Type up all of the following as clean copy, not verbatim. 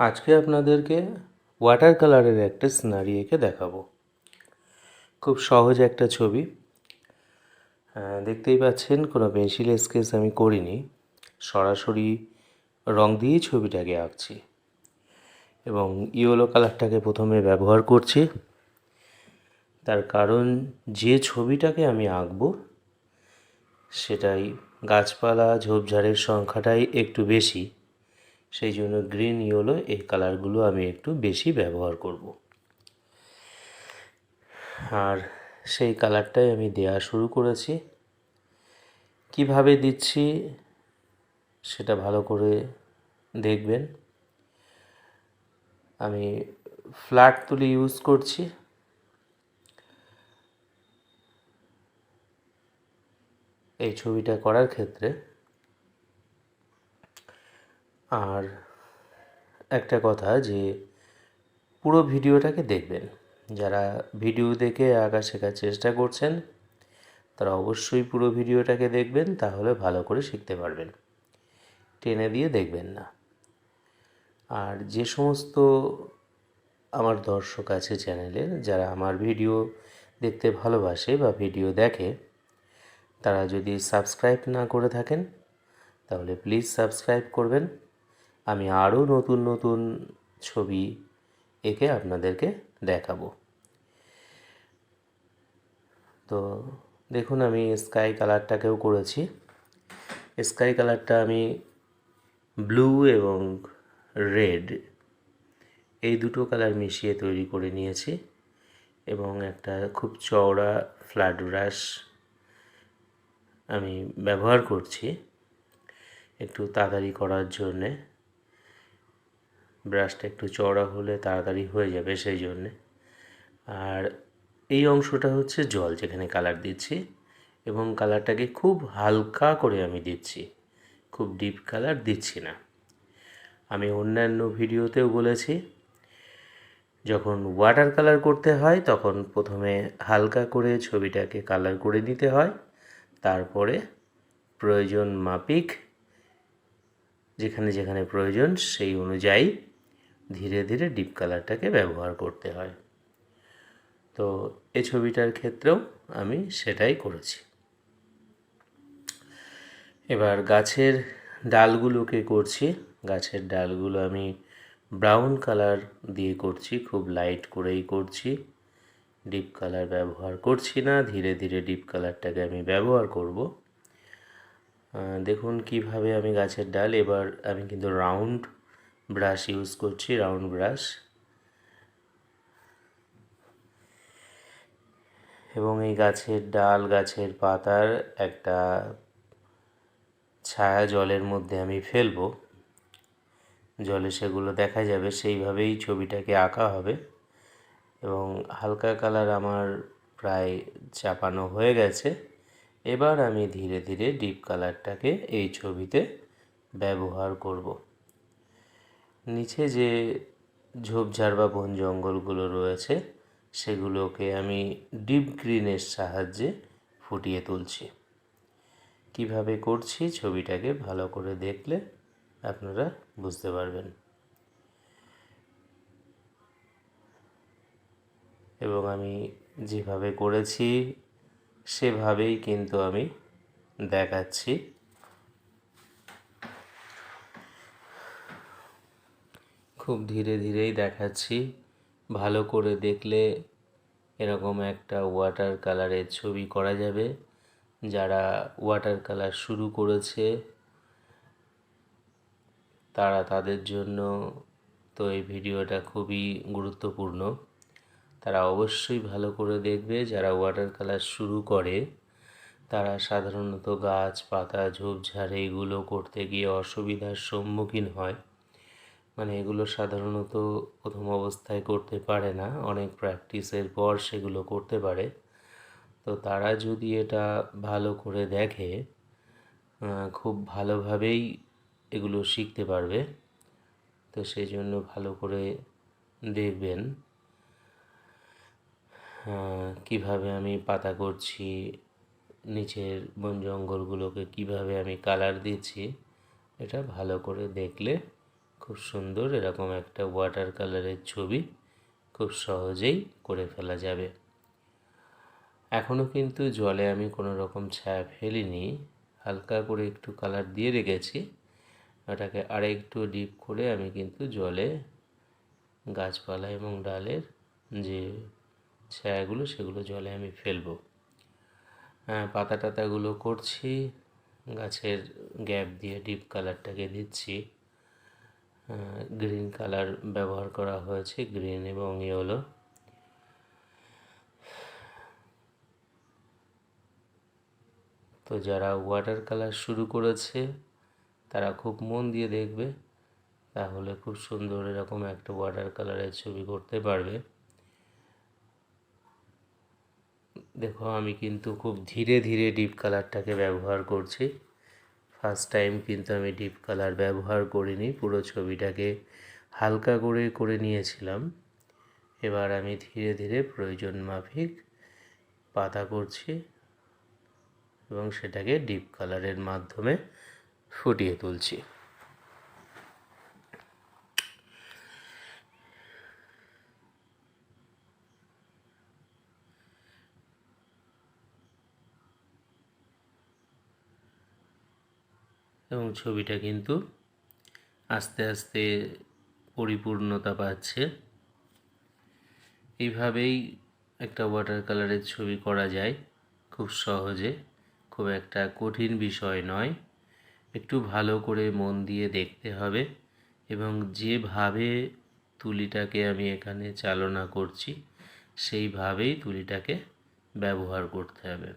আজকে আপনাদেরকে ওয়াটার কালারের একটা সিনারি এঁকে দেখাবো। খুব সহজ একটা ছবি। দেখতেই পাচ্ছেন কোনো পেন্সিল স্কেচ আমি করিনি, সরাসরি রং দিয়েই ছবিটাকে আঁকছি এবং ইয়েলো কালারটাকে প্রথমে ব্যবহার করছি। তার কারণ যে ছবিটাকে আমি আঁকবো সেটাই গাছপালা ঝোপঝাড়ের সংখ্যাটাই একটু বেশি, সেই জন্য গ্রিন ইয়েলো এই কালারগুলো আমি একটু বেশি ব্যবহার করব। আর সেই কালারটাই আমি দেয়া শুরু করেছি। কিভাবে দিচ্ছি সেটা ভালো করে দেখবেন। আমি ফ্ল্যাট তুলি ইউজ করছি। এই ছবিটা করার ক্ষেত্রে আর একটা কথা যে পুরো ভিডিওটাকে দেখবেন। যারা ভিডিও দেখে আঁকা শেখার চেষ্টা করছেন তারা অবশ্যই পুরো ভিডিওটাকে দেখবেন, তাহলে ভালো করে শিখতে পারবেন। টেনে দিয়ে দেখবেন না। আর যে সমস্ত আমার দর্শক আছে চ্যানেলের, যারা আমার ভিডিও দেখতে ভালোবাসে বা ভিডিও দেখে, তারা যদি সাবস্ক্রাইব না করে থাকেন তাহলে প্লিজ সাবস্ক্রাইব করবেন। আমি আরও নতুন নতুন ছবি এঁকে আপনাদেরকে দেখাবো। তো দেখুন, আমি স্কাই কালারটাকেও করেছি। স্কাই কালারটা আমি ব্লু এবং রেড এই দুটো কালার মিশিয়ে তৈরি করে নিয়েছি এবং একটা খুব চওড়া ফ্ল্যাট ব্রাশ আমি ব্যবহার করছি একটু তাড়াতাড়ি করার জন্যে। ব্রাশটা একটু চওড়া হলে তাড়াতাড়ি হয়ে যাবে সেই জন্যে। আর এই অংশটা হচ্ছে জল, যেখানে কালার দিচ্ছি, এবং কালারটাকে খুব হালকা করে আমি দিচ্ছি, খুব ডিপ কালার দিচ্ছি না। আমি অন্যান্য ভিডিওতেও বলেছি, যখন ওয়াটার কালার করতে হয় তখন প্রথমে হালকা করে ছবিটাকে কালার করে নিতে হয়, তারপরে প্রয়োজন মাফিক যেখানে যেখানে প্রয়োজন সেই অনুযায়ী ধীরে ধীরে ডিপ কালারটাকে ব্যবহার করতে হয়। তো এই ছবিটার ক্ষেত্রেও আমি সেটাই করেছি। এবার গাছের ডালগুলোকে করছি। গাছের ডালগুলো আমি ব্রাউন কালার দিয়ে করছি, খুব লাইট করেই করছি, ডিপ কালার ব্যবহার করছি না। ধীরে ধীরে ডিপ কালারটাকে আমি ব্যবহার করব। দেখুন কিভাবে আমি গাছের ডাল, এবার আমি কিন্তু রাউন্ড ব্রাশ ইউজ করছি, রাউন্ড ব্রাশ, এবং এই গাছের ডাল গাছের পাতার একটা ছায়া জলের মধ্যে আমি ফেলবো, জলে সেগুলো দেখা যাবে, সেইভাবেই ছবিটাকে আঁকা হবে। এবং হালকা কালার আমার প্রায় চাপানো হয়ে গেছে। এবার আমি ধীরে ধীরে ডিপ কালারটাকে এই ছবিতে ব্যবহার করব। নিচে যে ঝোপঝাড় বা বন জঙ্গলগুলো রয়েছে সেগুলোকে আমি ডিপ গ্রিনের সাহায্যে ফুটিয়ে তুলছি। কিভাবে করছি ছবিটাকে ভালো করে দেখলে আপনারা বুঝতে পারবেন। এবং আমি যেভাবে করেছি সেভাবেই কিন্তু আমি দেখাচ্ছি। খুব ধীরে ধীরেই দেখাচ্ছি। ভালো করে দেখলে এরকম একটা ওয়াটার কালারের ছবি করা যাবে। যারা ওয়াটার কালার শুরু করেছে তাদের জন্য তো এই ভিডিওটা খুবই গুরুত্বপূর্ণ। তারা অবশ্যই ভালো করে দেখবে। যারা ওয়াটার কালার শুরু করে তারা সাধারণত গাছ পাতা ঝোপঝাড় এইগুলো করতে গিয়ে অসুবিধার সম্মুখীন হয়। মানে এগুলো সাধারণত প্রথম অবস্থায় করতে পারে না, অনেক প্র্যাকটিসের পর সেগুলো করতে পারে। তো তারা যদি এটা ভালো করে দেখে খুব ভালোভাবেই এগুলো শিখতে পারবে। তো সেই জন্য ভালো করে দেখবেন কিভাবে আমি পাতা করছি, নিচের বন জঙ্গলগুলোকে কিভাবে আমি কালার দিচ্ছি। এটা ভালো করে দেখলে খুব সুন্দর এরকম একটা ওয়াটার কালারের ছবি খুব সহজেই করে ফেলা যাবে। এখনও কিন্তু জলে আমি কোনো রকম ছায়া ফেলিনি, হালকা করে একটু কালার দিয়ে রেখেছি। ওটাকে আরেকটু ডিপ করে আমি কিন্তু জলে গাছপালা এবং ডালের যে ছায়াগুলো সেগুলো জলে আমি ফেলবো। পাতা টাতাগুলো করছি, গাছের গ্যাপ দিয়ে ডিপ কালারটাকে দিচ্ছি। গ্রিন কালার ব্যবহার করা হয়েছে, গ্রিন এবং ইয়েলো। তো যারা ওয়াটার কালার শুরু করেছে তারা খুব মন দিয়ে দেখবে, তাহলে খুব সুন্দর এরকম একটা ওয়াটার কালারের ছবি করতে পারবে। দেখো আমি কিন্তু খুব ধীরে ধীরে ডিপ কালারটাকে ব্যবহার করছি। ফার্স্ট টাইম কিন্তু আমি ডিপ কালার ব্যবহার করিনি, পুরো ছবিটাকে হালকা করে করে নিয়েছিলাম। এবার আমি ধীরে ধীরে প্রয়োজন মাফিক পাতা করছি এবং সেটাকে ডিপ কালারের মাধ্যমে ফুটিয়ে তুলছি। এবং ছবিটা কিন্তু আস্তে আস্তে পরিপূর্ণতা পাচ্ছে। এইভাবেই একটা ওয়াটার কালারের ছবি করা যায় খুব সহজে, খুব একটা কঠিন বিষয় নয়। একটু ভালো করে মন দিয়ে দেখতে হবে এবং যেভাবে তুলিটাকে আমি এখানে চালনা করছি সেইভাবেই তুলিটাকে ব্যবহার করতে হবে।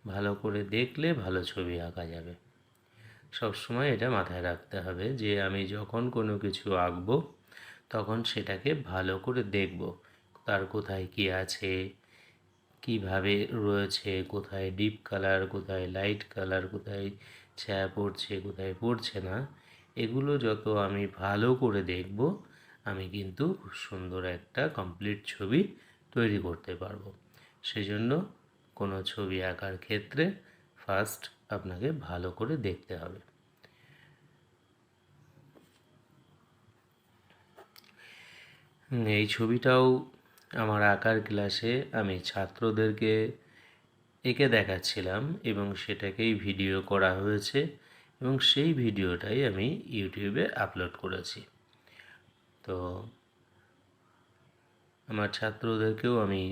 ভালো করে দেখলে ভালো ছবি আঁকা যাবে। সবসময় এটা মাথায় রাখতে হবে যে আমি যখন কোনো কিছু আঁকবো তখন সেটাকে ভালো করে দেখব, তার কোথায় কী আছে, কিভাবে রয়েছে, কোথায় ডিপ কালার, কোথায় লাইট কালার, কোথায় ছায়া পড়ছে, কোথায় পড়ছে না। এগুলো যত আমি ভালো করে দেখব আমি কিন্তু খুব সুন্দর একটা কমপ্লিট ছবি তৈরি করতে পারবো। সেজন্য কোনো ছবি আঁকার ক্ষেত্রে ফার্স্ট আপনাকে ভালো করে দেখতে হবে। এই ছবিটাও আমার আঁকার ক্লাসে আমি ছাত্রদেরকে এঁকে দেখাচ্ছিলাম এবং সেটাকেই ভিডিও করা হয়েছে এবং সেই ভিডিওটাই আমি ইউটিউবে আপলোড করেছি। তো আমার ছাত্রদেরকেও আমি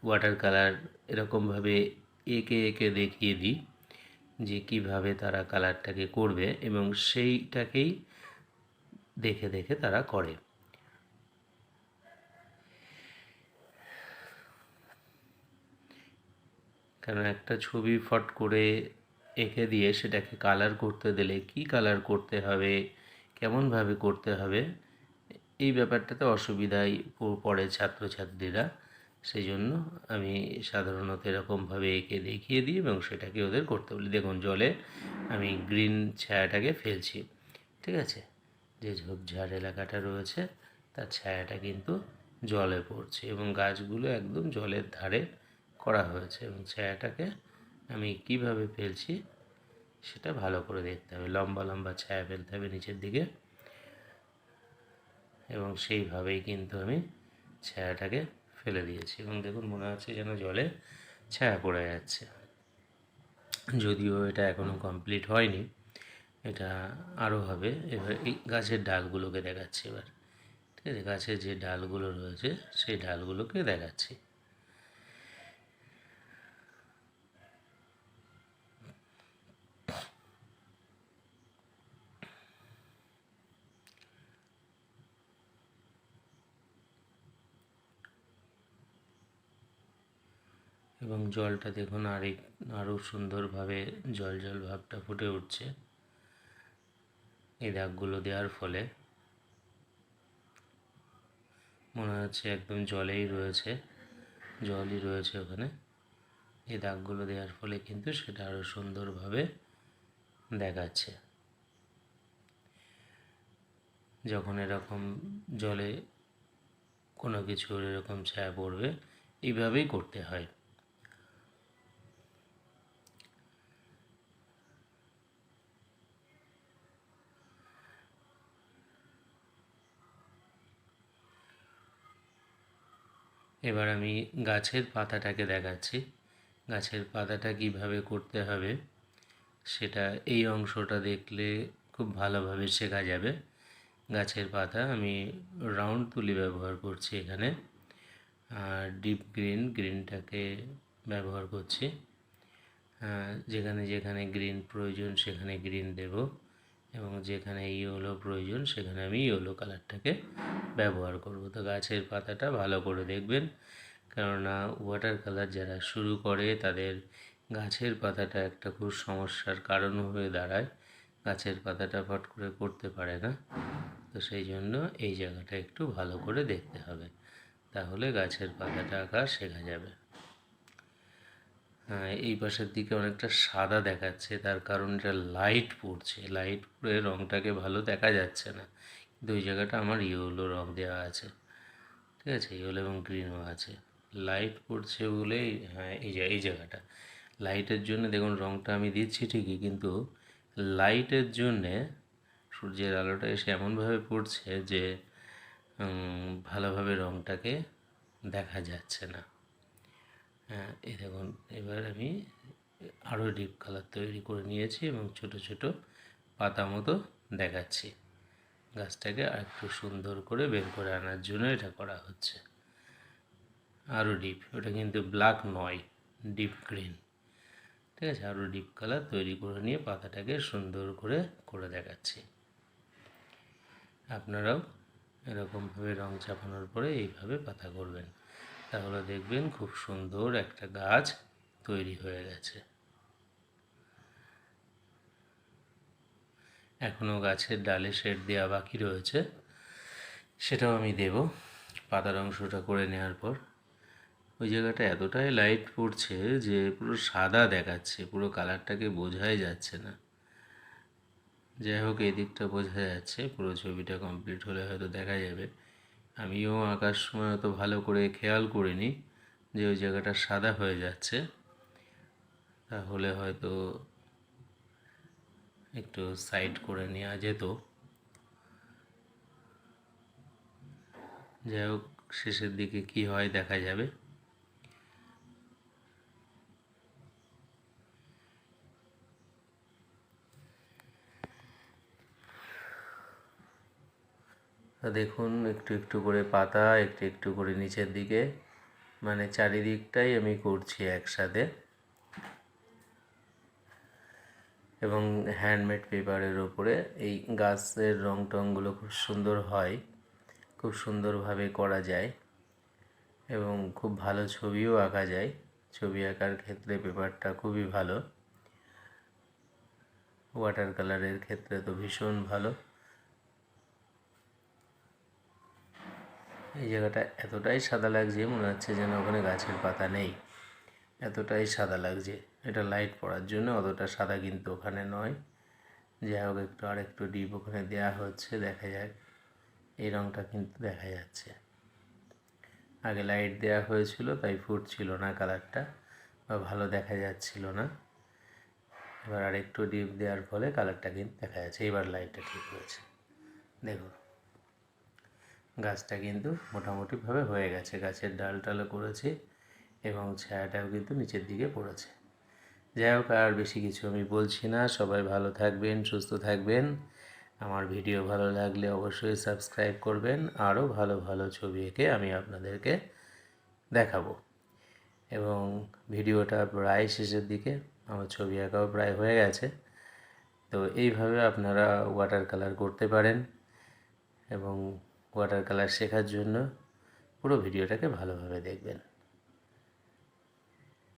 ওয়াটার কালার এরকমভাবে এঁকে এঁকে দেখিয়ে দিই যে কীভাবে তারা কালারটাকে করবে এবং সেইটাকেই দেখে দেখে তারা করে। কারণ একটা ছবি ফট করে এঁকে দিয়ে সেটাকে কালার করতে দিলে কী কালার করতে হবে, কেমনভাবে করতে হবে, এই ব্যাপারটাতে অসুবিধায় পড়ে ছাত্রছাত্রীরা। সেই জন্য আমি সাধারণত এরকমভাবে এঁকে দেখিয়ে দিই এবং সেটাকে ওদের করতে বলি। দেখুন জলে আমি গ্রিন ছায়াটাকে ফেলছি, ঠিক আছে, যে ঝোপঝাড় এলাকাটা রয়েছে তার ছায়াটা কিন্তু জলে পড়ছে এবং গাছগুলো একদম জলের ধারে করা হয়েছে এবং ছায়াটাকে আমি কিভাবে ফেলছি সেটা ভালো করে দেখতে হবে। লম্বা লম্বা ছায়া ফেলতে হবে নিচের দিকে এবং সেইভাবেই কিন্তু আমি ছায়াটাকে ফেলে দিয়েছি এবং দেখুন মনে হচ্ছে যেন জলে ছায়া পড়ে যাচ্ছে। যদিও এটা এখনও কমপ্লিট হয়নি, এটা আরও হবে। এবার এই গাছের ডালগুলোকে দেখাচ্ছি এবার, ঠিক আছে, গাছের যে ডালগুলো রয়েছে সেই ডালগুলোকে দেখাচ্ছি। এবং জলটা দেখুন আরও সুন্দরভাবে জল জল ভাবটা ফুটে উঠছে এই দাগগুলো দেওয়ার ফলে। মনে হচ্ছে একদম জলেই রয়েছে, জলই রয়েছে ওখানে। এই দাগগুলো দেওয়ার ফলে কিন্তু সেটা আরও সুন্দরভাবে দেখাচ্ছে। যখন এরকম জলে কোনো কিছুর এরকম ছায়া পড়বে, এইভাবেই করতে হয়। এবার আমি গাছের পাতাটাকে দেখাচ্ছি। গাছের পাতাটা কিভাবে করতে হবে সেটা এই অংশটা দেখলে খুব ভালোভাবে শেখা যাবে। গাছের পাতা আমি রাউন্ড তুলি ব্যবহার করছি এখানে, আর ডিপ গ্রিনটাকে ব্যবহার করছি। যেখানে যেখানে গ্রিন প্রয়োজন সেখানে গ্রিন দেব, এবং যেখানে ইয়েলো প্রয়োজন সেখানে আমি ইয়েলো কালারটাকে ব্যবহার করব। তো গাছের পাতাটা ভালো করে দেখবেন, কেননা ওয়াটার কালার যারা শুরু করে তাদের গাছের পাতাটা একটা খুব সমস্যার কারণ হয়ে দাঁড়ায়। গাছের পাতাটা ফট করে করতে পারে না, তো সেই জন্য এই জায়গাটা একটু ভালো করে দেখতে হবে, তাহলে গাছের পাতাটা আঁকা শেখা যাবে। এই পাশের দিকে অনেকটা সাদা দেখাচ্ছে, তার কারণ এটা লাইট পড়ছে, লাইট পড়ে রঙটাকে ভালো দেখা যাচ্ছে না, কিন্তু ওই জায়গাটা আমার ইয়েলো রঙ দেওয়া আছে, ঠিক আছে, ইয়েলো এবং গ্রিনও আছে। লাইট পড়ছে বলেই এই জায়গাটা লাইটের জন্য দেখুন রঙটা আমি দিচ্ছি ঠিকই, কিন্তু লাইটের জন্যে সূর্যের আলোটা এসে এমনভাবে পড়ছে যে ভালোভাবে রঙটাকে দেখা যাচ্ছে না। এই দেখুন, এবার আমি আরও ডিপ কালার তৈরি করে নিয়েছি এবং ছোট ছোট পাতা মতো দেখাচ্ছি। গাছটাকে আরেকটু সুন্দর করে বের করে আনার জন্য এটা করা হচ্ছে। আরও ডিপ, ওটা কিন্তু ব্ল্যাক নয়, ডিপ গ্রিন, ঠিক আছে। আরও ডিপ কালার তৈরি করে নিয়ে পাতাটাকে সুন্দর করে দেখাচ্ছি। আপনারাও এরকমভাবে রং চাপানোর পরে এইভাবে পাতা করবেন, তাহলে দেখবেন খুব সুন্দর একটা গাছ তৈরি হয়ে গেছে। এখনও গাছের ডালে শেড দেওয়া বাকি রয়েছে, সেটাও আমি দেব পাতার অংশটা করে নেওয়ার পর। ওই জায়গাটা এতটাই লাইট পড়ছে যে পুরো সাদা দেখাচ্ছে, পুরো কালারটাকে বোঝাই যাচ্ছে না। যাই হোক, এই দিকটা বোঝা যাচ্ছে, পুরো ছবিটা কমপ্লিট হলে হয়তো দেখা যাবে। আমিও আঁকার সময় অত ভালো করে খেয়াল করিনি যে ওই জায়গাটা সাদা হয়ে যাচ্ছে, তাহলে হয়তো একটু সাইড করে নেওয়া যেত। যাই হোক, শেষের দিকে কি হয় দেখা যাবে। দেখুন, একটু একটু করে পাতা, একটু একটু করে নিচের দিকে, মানে চারিদিকটাই আমি করছি একসাথে, এবং হ্যান্ডমেড পেপারের ওপরে এই গাছের রং টংগুলো খুব সুন্দর হয়, খুব সুন্দরভাবে করা যায় এবং খুব ভালো ছবিও আঁকা যায়। ছবি আঁকার ক্ষেত্রে পেপারটা খুবই ভালো, ওয়াটার কালারের ক্ষেত্রে তো ভীষণ ভালো। এই জায়গাটা এতটাই সাদা লাগছে মনে হচ্ছে যেন ওখানে গাছের পাতা নেই, এতটাই সাদা লাগছে। এটা লাইট পড়ার জন্য অতটা সাদা কিন্তু ওখানে নয়। যাই হোক, একটু আর একটু ডিপ ওখানে দেওয়া হচ্ছে, দেখা যাক। এই রঙটা কিন্তু দেখা যাচ্ছে, আগে লাইট দেওয়া হয়েছিল তাই ফুটছিল না কালারটা, বা ভালো দেখা যাচ্ছিল না। এবার আর একটু ডিপ দেওয়ার ফলে কালারটা কিন্তু দেখা যাচ্ছে। এবার লাইটটা ঠিক হয়েছে, দেখুন গাছটা কিন্তু মোটামুটিভাবে হয়ে গেছে। গাছের ডালটালও করেছি এবং ছায়াটাও কিন্তু নিচের দিকে পড়েছে। যাই হোক, আর বেশি কিছু আমি বলছি না। সবাই ভালো থাকবেন, সুস্থ থাকবেন। আমার ভিডিও ভালো লাগলে অবশ্যই সাবস্ক্রাইব করবেন। আরও ভালো ভালো ছবি এঁকে আমি আপনাদেরকে দেখাবো। এবং ভিডিওটা প্রায় শেষের দিকে, আমার ছবি আঁকাও প্রায় হয়ে গেছে। তো এইভাবে আপনারা ওয়াটার কালার করতে পারেন, এবং ওয়াটার কালার শেখার জন্য পুরো ভিডিওটাকে ভালোভাবে দেখবেন।